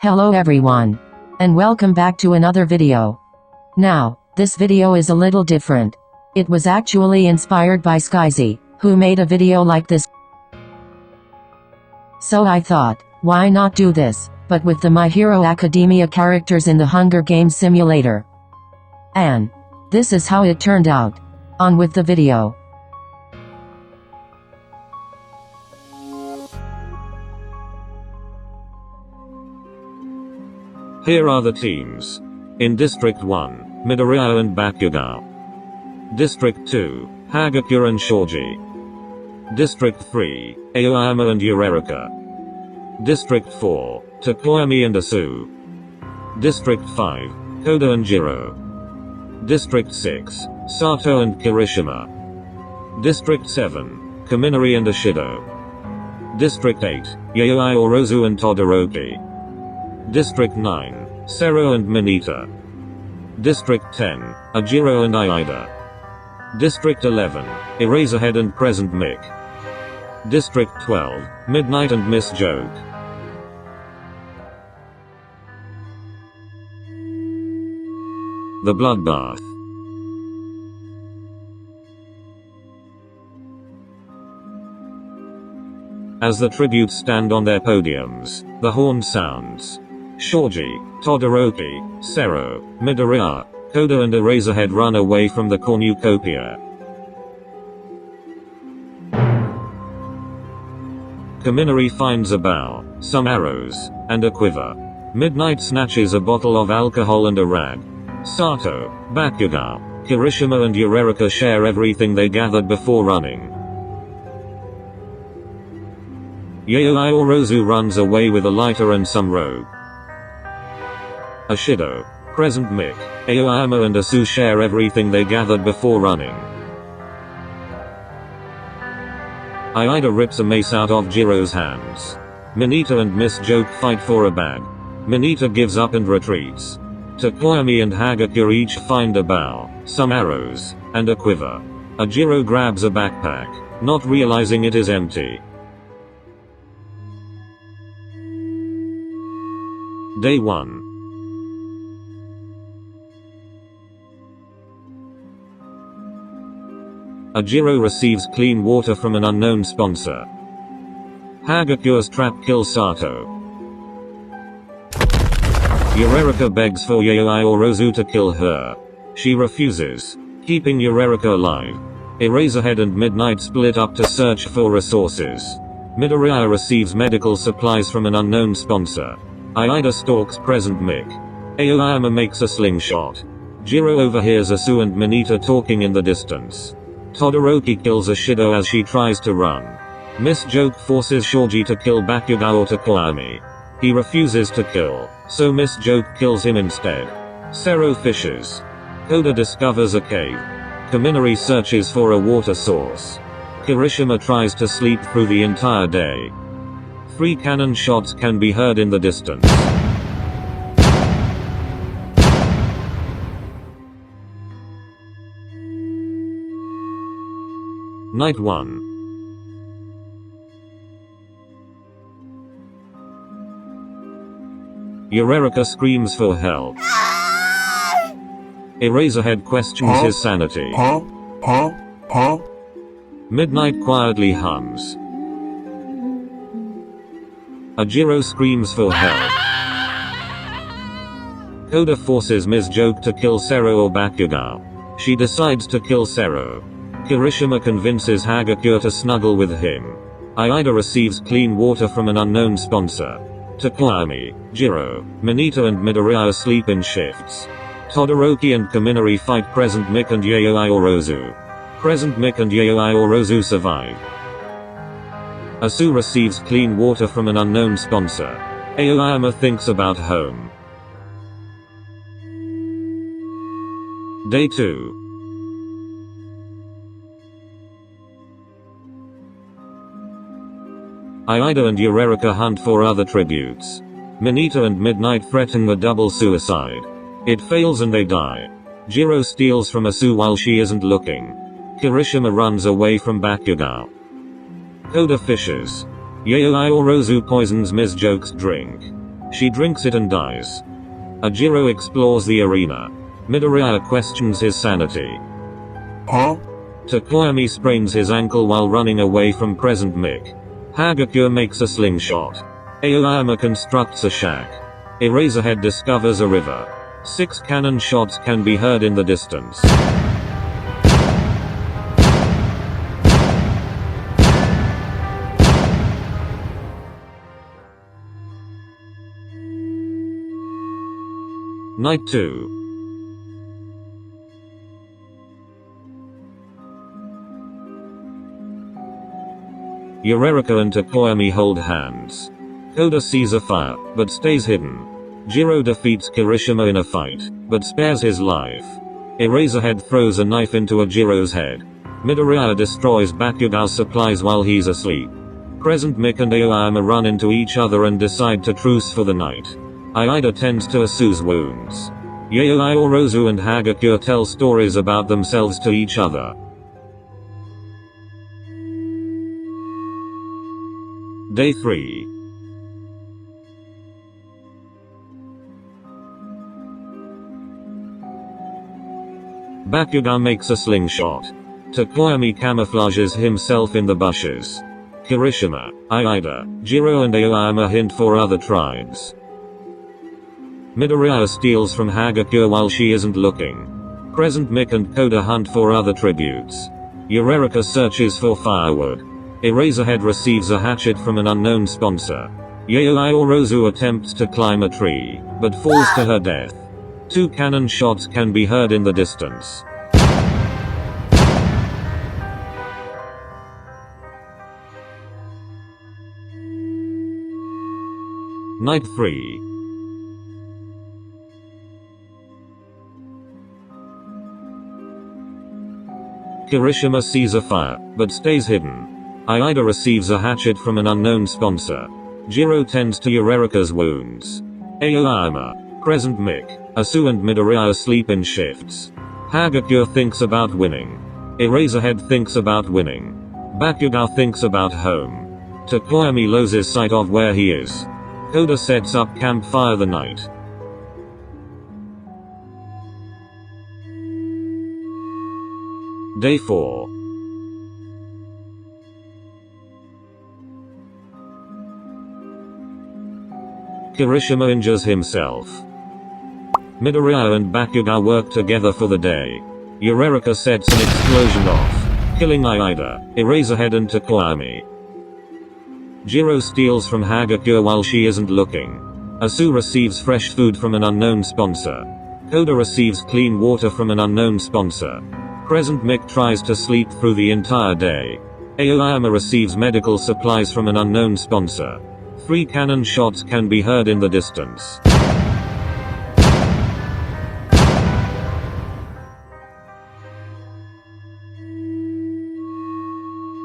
Hello everyone. And welcome back to another video. Now, this video is a little different. It was actually inspired by Skyzy, who made a video like this. So I thought, why not do this, but with the My Hero Academia characters in the Hunger Games simulator. And this is how it turned out. On with the video. Here are the teams. In District 1, Midoriya and Bakugo. District 2, Hagakure and Shoji. District 3, Aoyama and Uraraka. District 4, Tokoyami and Asu. District 5, Koda and Jiro. District 6, Sato and Kirishima. District 7, Kaminari and Ashido. District 8, Yayoi Orozu and Todoroki. District 9, Sero and Mineta. District 10, Ajiro and Aida. District 11, Eraserhead and Crescent Mick. District 12, Midnight and Miss Joke. The Bloodbath. As the tributes stand on their podiums, the horn sounds. Shoji, Todoroki, Sero, Midoriya, Koda and Eraserhead run away from the cornucopia. Kaminari finds a bow, some arrows, and a quiver. Midnight snatches a bottle of alcohol and a rag. Sato, Bakugo, Kirishima and Uraraka share everything they gathered before running. Yayoi Orozu runs away with a lighter and some rope. Ashido, Crescent Mick, Aoyama and Asu share everything they gathered before running. Aida rips a mace out of Jiro's hands. Mineta and Miss Joke fight for a bag. Mineta gives up and retreats. Tokoyami and Hagakure each find a bow, some arrows, and a quiver. Ajiro grabs a backpack, not realizing it is empty. Day 1. Ajiro receives clean water from an unknown sponsor. Hagakure's trap kills Sato. Uraraka begs for Yayoi Orozu to kill her. She refuses, keeping Uraraka alive. Eraserhead and Midnight split up to search for resources. Midoriya receives medical supplies from an unknown sponsor. Aida stalks Crescent Mick. Aoyama makes a slingshot. Jiro overhears Asu and Mineta talking in the distance. Todoroki kills Ashido as she tries to run. Miss Joke forces Shoji to kill Bakugo or Tokoyami. He refuses to kill, so Miss Joke kills him instead. Sero fishes. Koda discovers a cave. Kaminari searches for a water source. Kirishima tries to sleep through the entire day. 3 cannon shots can be heard in the distance. Night 1. Uraraka screams for help. Eraserhead questions his sanity. Midnight quietly hums. Ajiro screams for help. Koda forces Ms. Joke to kill Sero or Bakugo. She decides to kill Sero. Kirishima convinces Hagakure to snuggle with him. Aida receives clean water from an unknown sponsor. Tokoyami, Jiro, Mineta and Midoriya sleep in shifts. Todoroki and Kaminari fight Crescent Mick and Yayoi Orozu. Crescent Mick and Yayoi Orozu survive. Asu receives clean water from an unknown sponsor. Aoyama thinks about home. Day 2. Aida and Uraraka hunt for other tributes. Mineta and Midnight threaten a double suicide. It fails and they die. Jiro steals from Asu while she isn't looking. Kirishima runs away from Bakugo. Koda fishes. Yayoi Orozu poisons Ms. Joke's drink. She drinks it and dies. Ajiro explores the arena. Midoriya questions his sanity. Huh? Tokoyami sprains his ankle while running away from present Mick. Hagakure makes a slingshot. Aoyama constructs a shack. Eraserhead discovers a river. 6 cannon shots can be heard in the distance. Night 2. Uraraka and Tokoyami hold hands. Koda sees a fire, but stays hidden. Jiro defeats Kirishima in a fight, but spares his life. Eraserhead throws a knife into Jiro's head. Midoriya destroys Bakugo's supplies while he's asleep. Present Mick and Aoyama run into each other and decide to truce for the night. Aida tends to Asu's wounds. Yaoi Orozu and Hagakure tell stories about themselves to each other. Day 3. Bakugo makes a slingshot. Tokoyami camouflages himself in the bushes. Kirishima, Aida, Jiro and Aoyama hint for other tribes. Midoriya steals from Hagakure while she isn't looking. Present Mick and Koda hunt for other tributes. Uraraka searches for firewood. Eraserhead receives a hatchet from an unknown sponsor. Yaoi Orozu attempts to climb a tree, but falls to her death. 2 cannon shots can be heard in the distance. Night 3. Kirishima sees a fire, but stays hidden. Aida receives a hatchet from an unknown sponsor. Jiro tends to Uraraka's wounds. Aoyama, present Mick, Asu and Midoriya sleep in shifts. Hagakure thinks about winning. Eraserhead thinks about winning. Bakugo thinks about home. Tokoyami loses sight of where he is. Koda sets up campfire the night. Day 4. Kirishima injures himself. Midoriya and Bakugo work together for the day. Uraraka sets an explosion off, killing Aida, Eraserhead and Tokoyami. Jiro steals from Hagakure while she isn't looking. Asu receives fresh food from an unknown sponsor. Koda receives clean water from an unknown sponsor. Present Mick tries to sleep through the entire day. Aoyama receives medical supplies from an unknown sponsor. 3 cannon shots can be heard in the distance.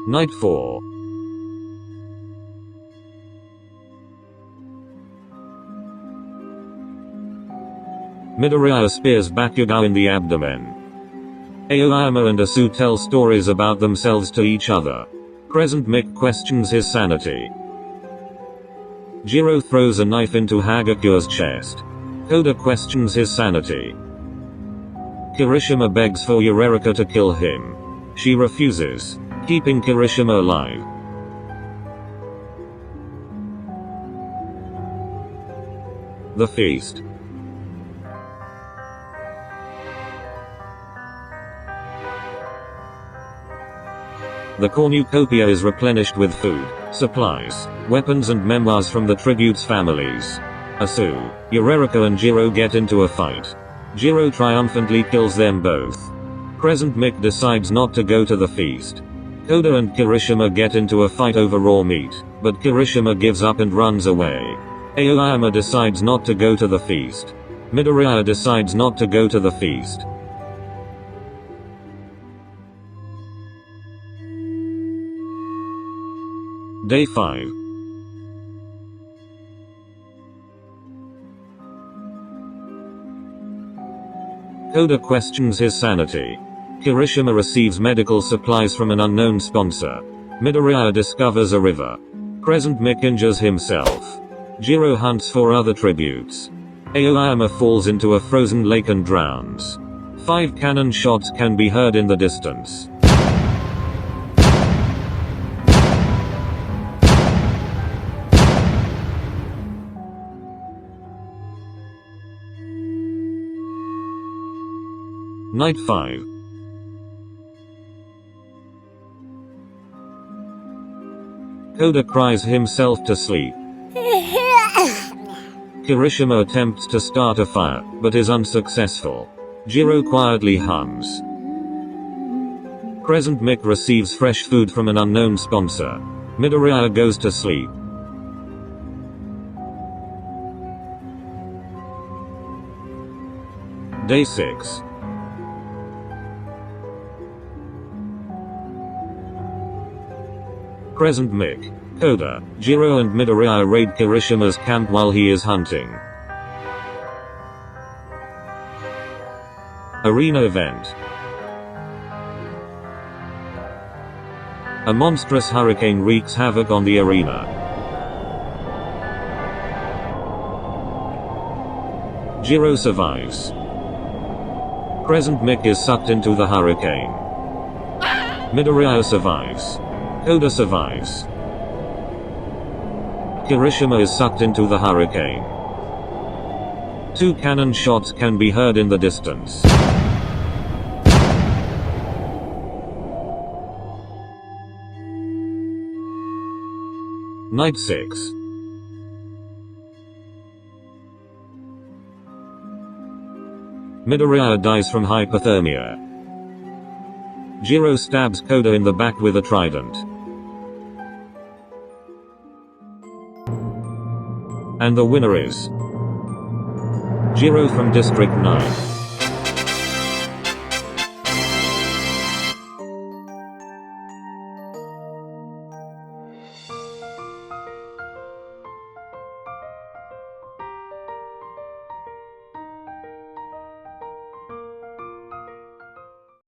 Night 4. Midoriya spears Bakugo in the abdomen. Aoyama and Asu tell stories about themselves to each other. Present Mick questions his sanity. Jiro throws a knife into Hagakure's chest. Koda questions his sanity. Kirishima begs for Uraraka to kill him. She refuses, keeping Kirishima alive. The feast. The cornucopia is replenished with food, supplies, weapons and memoirs from the tributes' families. Asu, Uraraka and Jiro get into a fight. Jiro triumphantly kills them both. Present Mick decides not to go to the feast. Koda and Kirishima get into a fight over raw meat, but Kirishima gives up and runs away. Aoyama decides not to go to the feast. Midoriya decides not to go to the feast. Day 5. Koda questions his sanity. Kirishima receives medical supplies from an unknown sponsor. Midoriya discovers a river. Present Mick injures himself. Jiro hunts for other tributes. Aoyama falls into a frozen lake and drowns. 5 cannon shots can be heard in the distance. Night 5. Koda cries himself to sleep. Kirishima attempts to start a fire, but is unsuccessful. Jiro quietly hums. Crescent Mick receives fresh food from an unknown sponsor. Midoriya goes to sleep. Day 6. Crescent Mick, Koda, Jiro and Midoriya raid Kirishima's camp while he is hunting. Arena event. A monstrous hurricane wreaks havoc on the arena. Jiro survives. Crescent Mick is sucked into the hurricane. Midoriya survives. Koda survives. Kirishima is sucked into the hurricane. 2 cannon shots can be heard in the distance. Night 6. Midoriya dies from hypothermia. Jiro stabs Koda in the back with a trident. And the winner is Jiro from District 9.